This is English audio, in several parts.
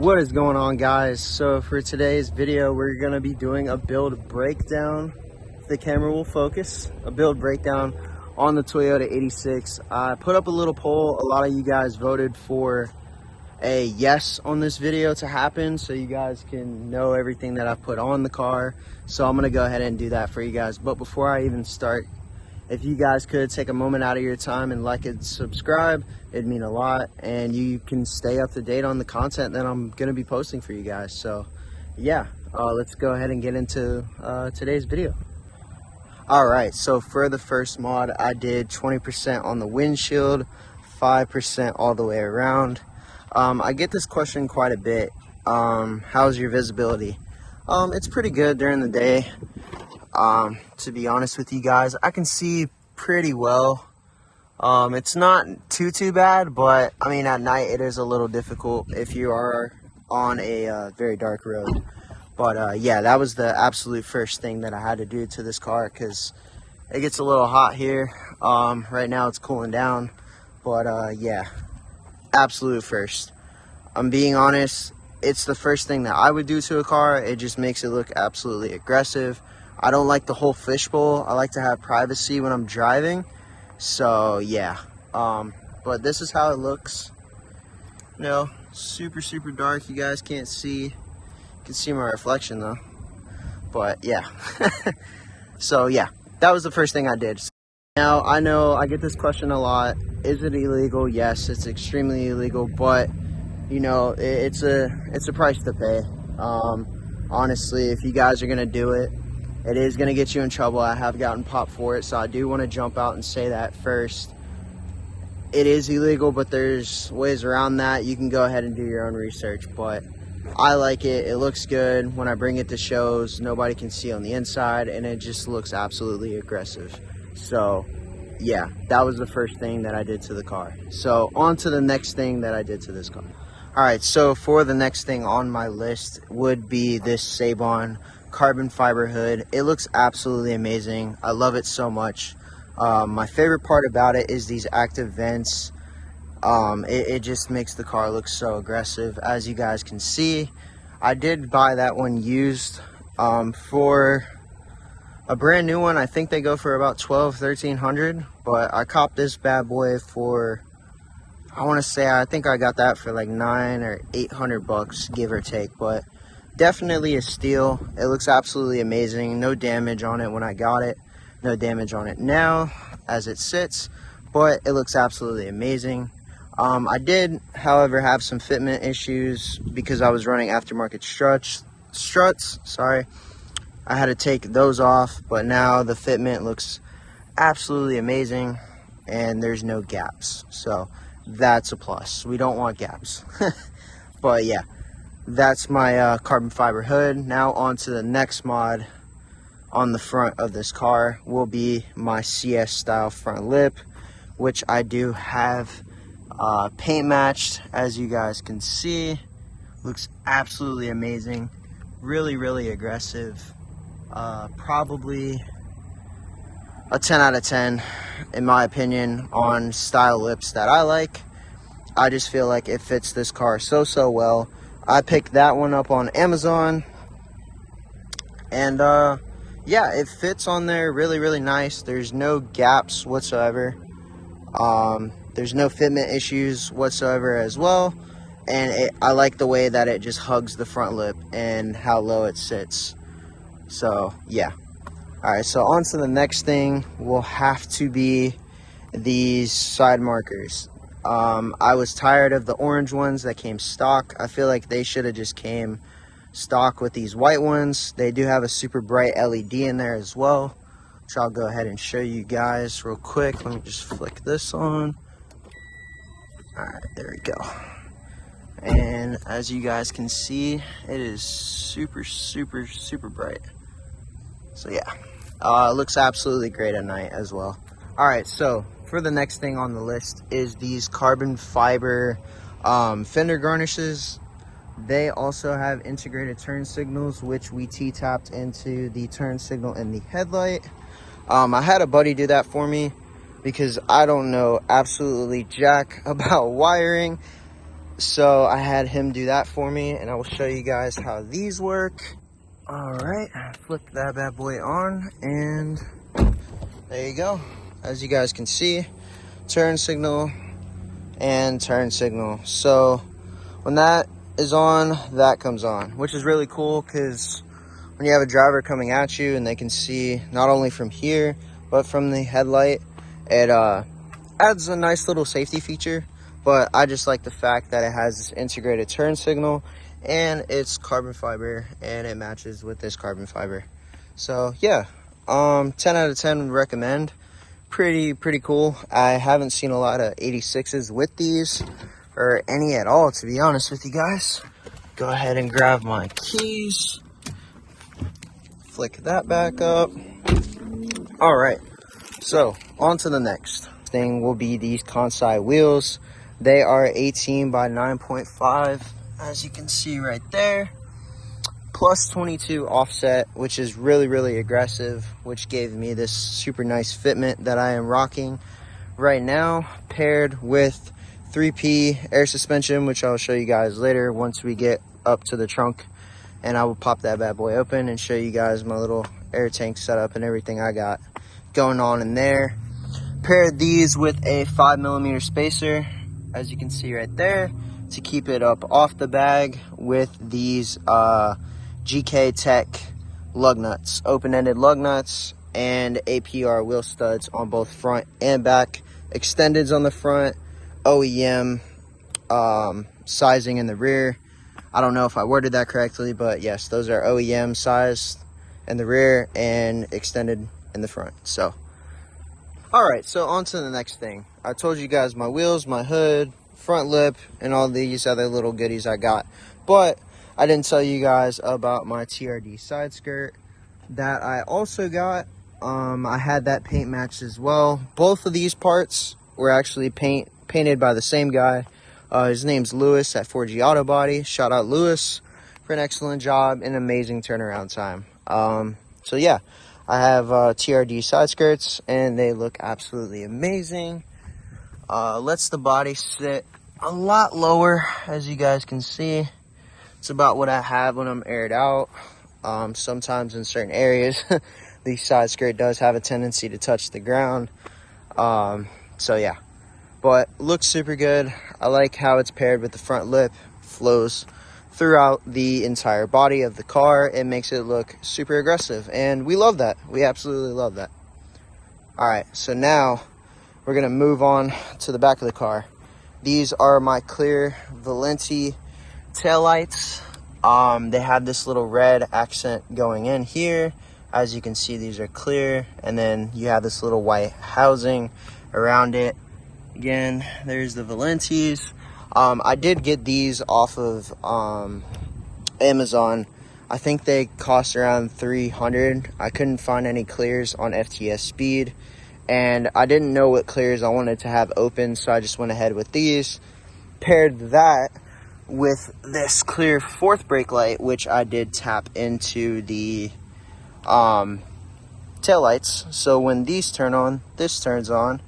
What is going on, guys? So for today's video, we're gonna be doing a build breakdown. If the camera will focus, a build breakdown on the Toyota 86. I put up a little poll. A lot of you guys voted for a yes on this video to happen, so you guys can know everything that I put on the car. So I'm gonna go ahead and do that for you guys. But before I even start, if you guys could take a moment out of your time and like and subscribe, it'd mean a lot, and you can stay up to date on the content that I'm going to be posting for you guys. So yeah, let's go ahead and get into today's video. All right, so for the first mod, I did 20% on the windshield, 5% all the way around. I get this question quite a bit. How's your visibility? It's pretty good during the day. To be honest with you guys, I can see pretty well. It's not too bad, but I mean, at night it is a little difficult if you are on a very dark road. But yeah, that was the absolute first thing that I had to do to this car, because it gets a little hot here. Right now it's cooling down, but yeah, absolute first. I'm being honest, it's the first thing that I would do to a car. It just makes it look absolutely aggressive. I don't like the whole fishbowl. I like to have privacy when I'm driving. So yeah, but this is how it looks. You know, super dark. You guys can't see. You can see my reflection though. But yeah. So yeah, that was the first thing I did. Now, I know I get this question a lot. Is it illegal? Yes, it's extremely illegal, but you know, it's a price to pay. Honestly, if you guys are gonna do it, it is going to get you in trouble. I have gotten popped for it, so I do want to jump out and say that first. It is illegal, but there's ways around that. You can go ahead and do your own research, but I like it. It looks good. When I bring it to shows, nobody can see on the inside, and it just looks absolutely aggressive. So yeah, that was the first thing that I did to the car. So on to the next thing that I did to this car. All right, so for the next thing on my list would be this Sabon carbon fiber hood. It looks absolutely amazing. I love it so much. My favorite part about it is these active vents. It just makes the car look so aggressive. As you guys can see, I did buy that one used. For a brand new one, I think they go for about $1,200-$1,300, but I copped this bad boy for, I want to say, I think I got that for like $900 or $800, give or take. But definitely a steal. It looks absolutely amazing. No damage on it when I got it. No damage on it now as it sits, but it looks absolutely amazing. I did, however, have some fitment issues because I was running aftermarket struts. Sorry, I had to take those off, but now the fitment looks absolutely amazing and there's no gaps. So that's a plus. We don't want gaps. But yeah, that's my carbon fiber hood. Now on to the next mod on the front of this car will be my CS style front lip, which I do have paint matched, as you guys can see. Looks absolutely amazing. Really aggressive. Probably a 10 out of 10 in my opinion on style lips that I like. I just feel like it fits this car so well. I picked that one up on Amazon, and yeah, it fits on there really nice. There's no gaps whatsoever. There's no fitment issues whatsoever as well, and I like the way that it just hugs the front lip and how low it sits. So yeah. All right, so on to the next thing will have to be these side markers. I was tired of the orange ones that came stock. I feel like they should have just came stock with these white ones. They do have a super bright LED in there as well, which I'll go ahead and show you guys real quick. Let me just flick this on. All right, there we go. And as you guys can see, it is super bright. So yeah, it looks absolutely great at night as well. All right, so for the next thing on the list is these carbon fiber fender garnishes. They also have integrated turn signals, which we T-tapped into the turn signal in the headlight. I had a buddy do that for me because I don't know absolutely jack about wiring. So I had him do that for me, and I will show you guys how these work. All right, flick that bad boy on, and there you go. As you guys can see, turn signal and turn signal. So when that is on, that comes on, which is really cool because when you have a driver coming at you and they can see not only from here, but from the headlight, it adds a nice little safety feature. But I just like the fact that it has this integrated turn signal and it's carbon fiber and it matches with this carbon fiber. So yeah, 10 out of 10 would recommend. Pretty cool. I haven't seen a lot of 86s with these, or any at all, to be honest with you guys. Go ahead and grab my keys. Flick that back up. All right, so on to the next thing will be these Kansai wheels. They are 18 by 9.5, as you can see right there, plus 22 offset, which is really aggressive, which gave me this super nice fitment that I am rocking right now, paired with 3P air suspension, which I'll show you guys later once we get up to the trunk, and I will pop that bad boy open and show you guys my little air tank setup and everything I got going on in there. Paired these with a 5mm spacer, as you can see right there, to keep it up off the bag, with these GK Tech lug nuts, open-ended lug nuts, and APR wheel studs on both front and back, extendeds on the front, OEM sizing in the rear. I don't know if I worded that correctly, but yes, those are OEM sized in the rear and extended in the front. So all right, so on to the next thing. I told you guys my wheels, my hood, front lip, and all these other little goodies I got, but I didn't tell you guys about my TRD side skirt that I also got. I had that paint matched as well. Both of these parts were actually painted by the same guy. His name's Lewis at 4G Auto Body. Shout out Lewis for an excellent job and amazing turnaround time. So yeah, I have TRD side skirts and they look absolutely amazing. Lets the body sit a lot lower, as you guys can see. It's about what I have when I'm aired out. Sometimes in certain areas, the side skirt does have a tendency to touch the ground. So yeah, but looks super good. I like how it's paired with the front lip, flows throughout the entire body of the car. It makes it look super aggressive, and we love that. We absolutely love that. All right, so now we're gonna move on to the back of the car. These are my clear Valenti taillights. They have this little red accent going in here. As you can see, these are clear, and then you have this little white housing around it. Again, there's the Valentis. I did get these off of Amazon. I think they cost around $300. I couldn't find any clears on FTS Speed, and I didn't know what clears I wanted to have open, so I just went ahead with these. Paired that with this clear fourth brake light, which I did tap into the taillights. So when these turn on, this turns on,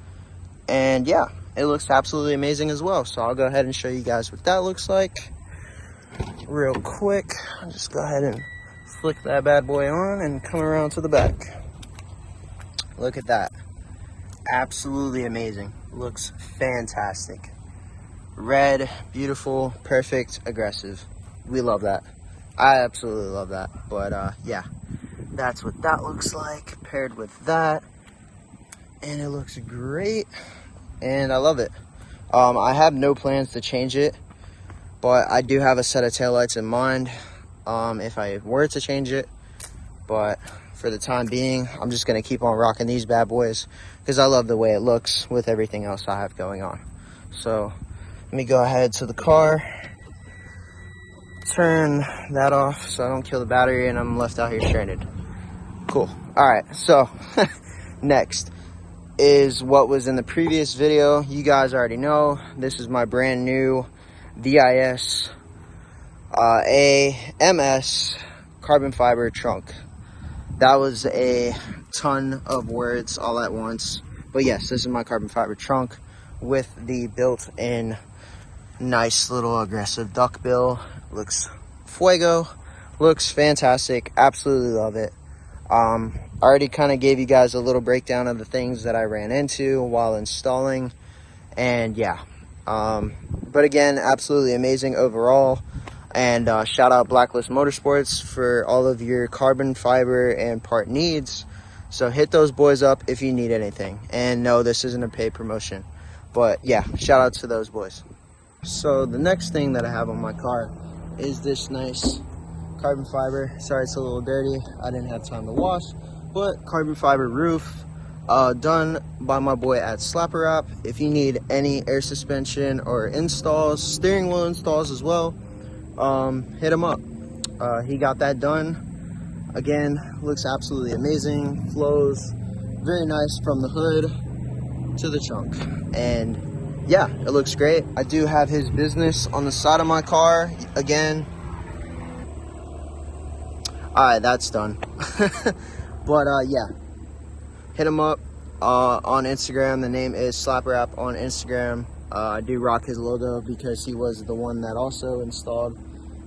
and yeah, it looks absolutely amazing as well. So I'll go ahead and show you guys what that looks like real quick. I'll just go ahead and flick that bad boy on and come around to the back. Look at that. Absolutely amazing. Looks fantastic. Red, beautiful, perfect, aggressive. We love that. I absolutely love that. But yeah, that's what that looks like paired with that, and it looks great, and I love it. I have no plans to change it, but I do have a set of taillights in mind if I were to change it. But for the time being, I'm just going to keep on rocking these bad boys because I love the way it looks with everything else I have going on. So let me go ahead to the car, turn that off so I don't kill the battery and I'm left out here stranded. Cool. All right, so next is what was in the previous video. You guys already know this is my brand new VIS AMS carbon fiber trunk. That was a ton of words all at once, but yes, this is my carbon fiber trunk with the built-in Nice little aggressive duckbill. Looks fuego. Looks fantastic. Absolutely love it. I already kind of gave you guys a little breakdown of the things that I ran into while installing. And yeah, but again, absolutely amazing overall. And shout out Blacklist Motorsports for all of your carbon fiber and part needs. So hit those boys up if you need anything. And no, this isn't a paid promotion, but yeah, shout out to those boys. So the next thing that I have on my car is this nice carbon fiber. Sorry, it's a little dirty. I didn't have time to wash, but carbon fiber roof, done by my boy at Slapper Wrap. If you need any air suspension or installs, steering wheel installs as well, hit him up. He got that done. Again, looks absolutely amazing. Flows very nice from the hood to the trunk. And yeah, it looks great. I do have his business on the side of my car. Again, all right, that's done. But yeah, hit him up on Instagram. The name is Slapper Wrap on Instagram. I do rock his logo because he was the one that also installed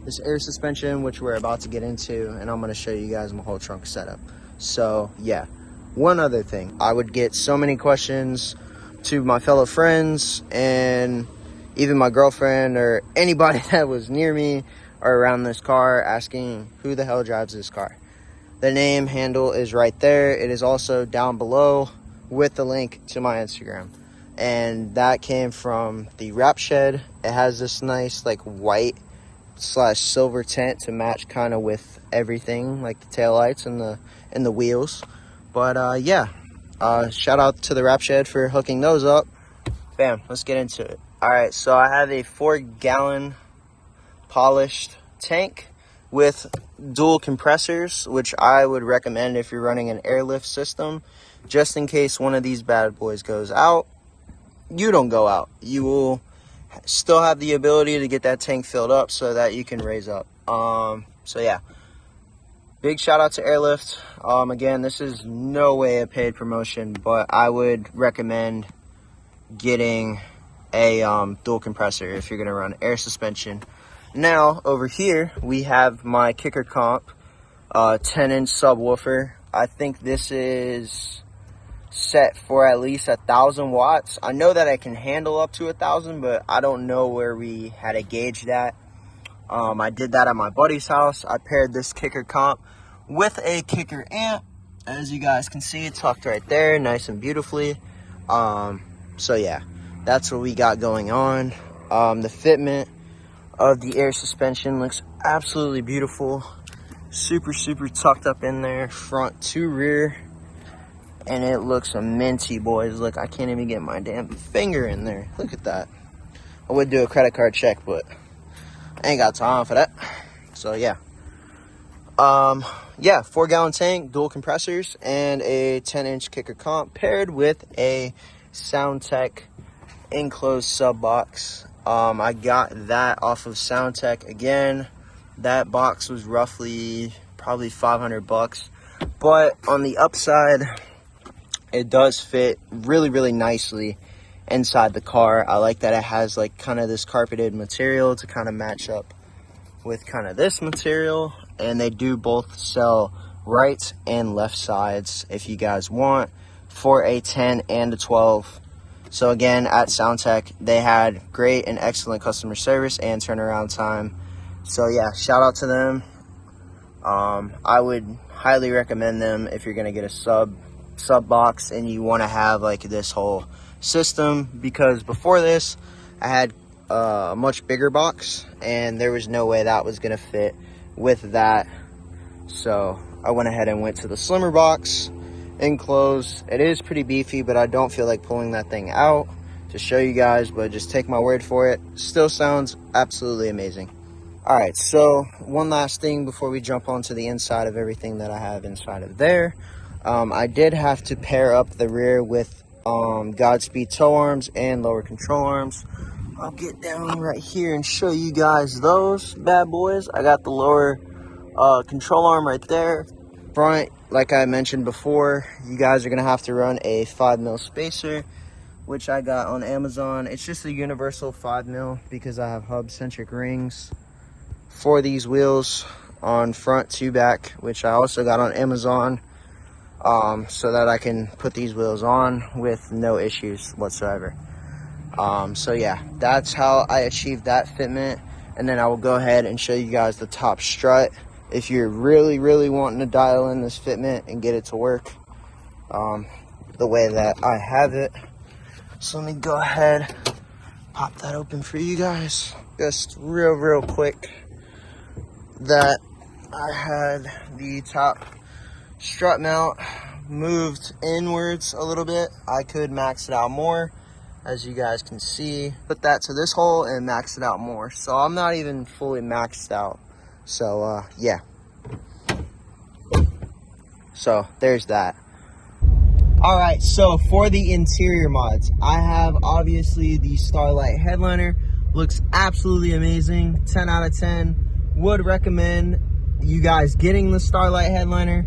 this air suspension, which we're about to get into, and I'm going to show you guys my whole trunk setup. So yeah, one other thing, I would get so many questions to my fellow friends and even my girlfriend or anybody that was near me or around this car asking who the hell drives this car. The name handle is right there. It is also down below with the link to my Instagram. And that came from the wrap shed. It has this nice like white / silver tint to match kind of with everything, like the taillights and the wheels. But yeah, shout out to the wrap shed for hooking those up. Bam, let's get into it. All right, so I have a 4-gallon polished tank with dual compressors, which I would recommend if you're running an airlift system, just in case one of these bad boys goes out. You don't go out. You will still have the ability to get that tank filled up so that you can raise up. So yeah, big shout out to Airlift. Again, this is no way a paid promotion, but I would recommend getting a dual compressor if you're going to run air suspension. Now over here we have my Kicker Comp 10-inch subwoofer. I think this is set for at least 1,000 watts. I know that I can handle up to 1,000, but I don't know where we had to gauge that. I did that at my buddy's house. I paired this Kicker Comp with a Kicker amp, as you guys can see, tucked right there, nice and beautifully. So yeah, that's what we got going on. The fitment of the air suspension looks absolutely beautiful. Super tucked up in there, front to rear. And it looks a minty, boys. Look, I can't even get my damn finger in there. Look at that. I would do a credit card check, but I ain't got time for that. So yeah. Yeah, 4-gallon tank, dual compressors, and a 10-inch Kicker Comp paired with a SoundTech enclosed sub box. I got that off of SoundTech. Again, that box was roughly probably $500, but on the upside, it does fit really nicely inside the car. I like that it has like kind of this carpeted material to kind of match up with kind of this material, and they do both sell right and left sides if you guys want, for a 10 and a 12. So again, at SoundTech, they had great and excellent customer service and turnaround time. So yeah, shout out to them. I would highly recommend them if you're gonna get a sub box and you want to have like this whole system, because before this I had a much bigger box and there was no way that was gonna fit with that. So I went ahead and went to the slimmer box, enclosed. It is pretty beefy, but I don't feel like pulling that thing out to show you guys, but just take my word for it. Still sounds absolutely amazing. All right, so one last thing before we jump onto the inside of everything that I have inside of there. I did have to pair up the rear with Godspeed tow arms and lower control arms. I'll get down right here and show you guys those bad boys. I got the lower control arm right there. Front, like I mentioned before, you guys are going to have to run a 5mm spacer which I got on Amazon. It's just a universal 5mm because I have hub centric rings for these wheels on front to back, which I also got on Amazon, so that I can put these wheels on with no issues whatsoever. So yeah, that's how I achieved that fitment. And then I will go ahead and show you guys the top strut if you're really wanting to dial in this fitment and get it to work the way that I have it. So let me go ahead, pop that open for you guys. Just real quick, that I had the top strut mount moved inwards a little bit. I could max it out more, as you guys can see. Put that to this hole and max it out more. So I'm not even fully maxed out. So yeah. So there's that. All right, so for the interior mods, I have obviously the Starlight headliner. Looks absolutely amazing. 10 out of 10. Would recommend you guys getting the Starlight headliner.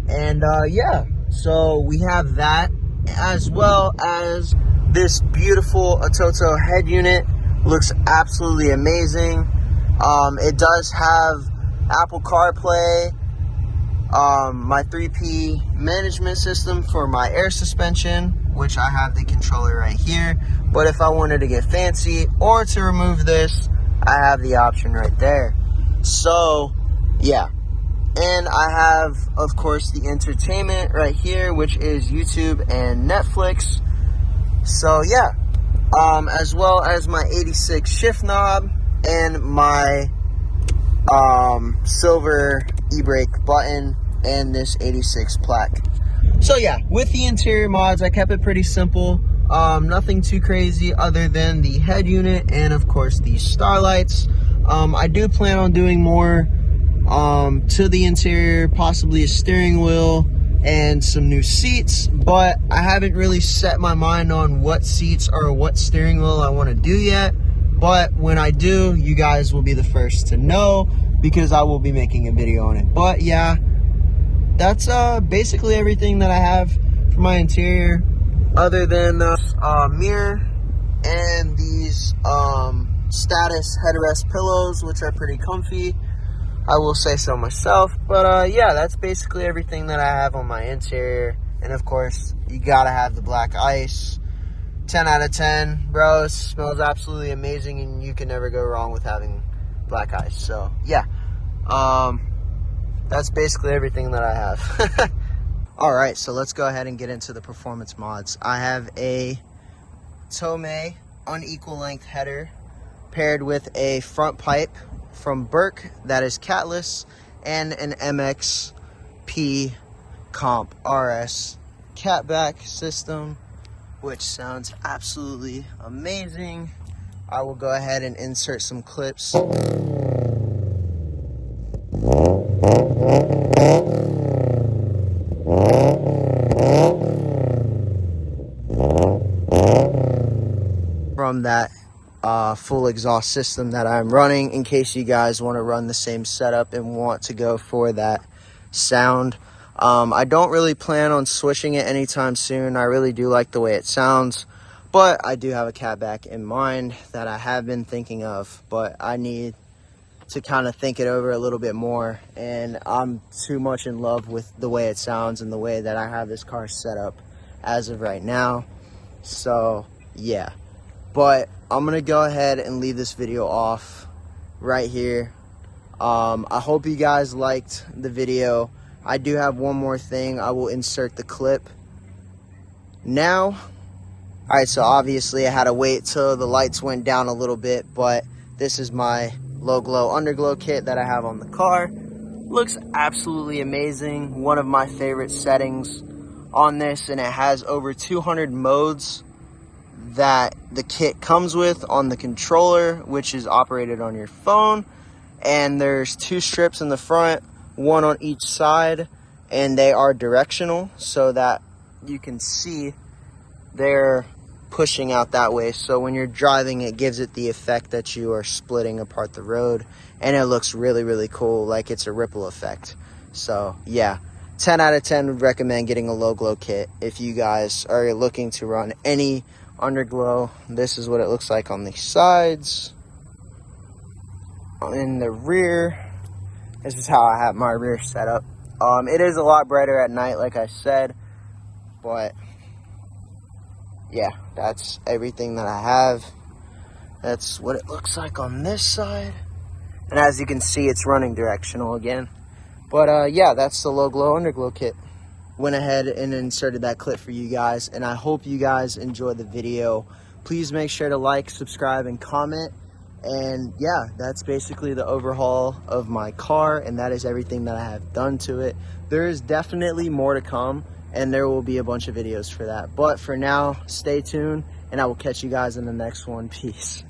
And yeah, so we have that, as well as this beautiful Atoto head unit. Looks absolutely amazing. It does have Apple CarPlay, my 3P management system for my air suspension, which I have the controller right here. But if I wanted to get fancy or to remove this, I have the option right there. So yeah, and I have, of course, the entertainment right here, which is YouTube and Netflix. So yeah, as well as my 86 shift knob and my silver e-brake button and this 86 plaque. So yeah, with the interior mods, I kept it pretty simple. Nothing too crazy other than the head unit and of course the starlights. I do plan on doing more to the interior, possibly a steering wheel and some new seats, but I haven't really set my mind on what seats or what steering wheel I want to do yet. But when I do, you guys will be the first to know because I will be making a video on it. But yeah, that's basically everything that I have for my interior, other than the mirror and these status headrest pillows, which are pretty comfy. I will say so myself. But yeah, that's basically everything that I have on my interior. And of course, you gotta have the black ice. 10 out of 10, bro. It smells absolutely amazing, and you can never go wrong with having black ice. So yeah, that's basically everything that I have. All right, so let's go ahead and get into the performance mods. I have a Tomei unequal length header paired with a front pipe from Burke that is catless, and an MXP Comp RS catback system, which sounds absolutely amazing. I will go ahead and insert some clips. From that full exhaust system that I'm running, in case you guys want to run the same setup and want to go for that sound. I don't really plan on switching it anytime soon. I really do like the way it sounds, but I do have a catback in mind that I have been thinking of, but I need to kind of think it over a little bit more, and I'm too much in love with the way it sounds and the way that I have this car set up as of right now. So yeah, but I'm gonna go ahead and leave this video off right here. I hope you guys liked the video. I do have one more thing. I will insert the clip now. All right, so obviously I had to wait till the lights went down a little bit, but this is my low glow underglow kit that I have on the car. Looks absolutely amazing. One of my favorite settings on this, and it has over 200 modes that the kit comes with on the controller, which is operated on your phone. And there's 2 strips in the front, 1 on each side, and they are directional so that you can see they're pushing out that way. So when you're driving, it gives it the effect that you are splitting apart the road, and it looks really cool, like it's a ripple effect. So yeah, 10 out of 10 would recommend getting a low glow kit if you guys are looking to run any Underglow. This is what it looks like on the sides. In the rear, this is how I have my rear set up. It is a lot brighter at night, like I said, but yeah, that's everything that I have. That's what it looks like on this side. And as you can see, it's running directional again. But yeah, that's the low glow underglow kit. Went ahead and inserted that clip for you guys, and I hope you guys enjoyed the video. Please make sure to like, subscribe, and comment. And yeah, that's basically the overhaul of my car, and that is everything that I have done to it. There is definitely more to come, and there will be a bunch of videos for that. But for now, stay tuned, and I will catch you guys in the next one. Peace.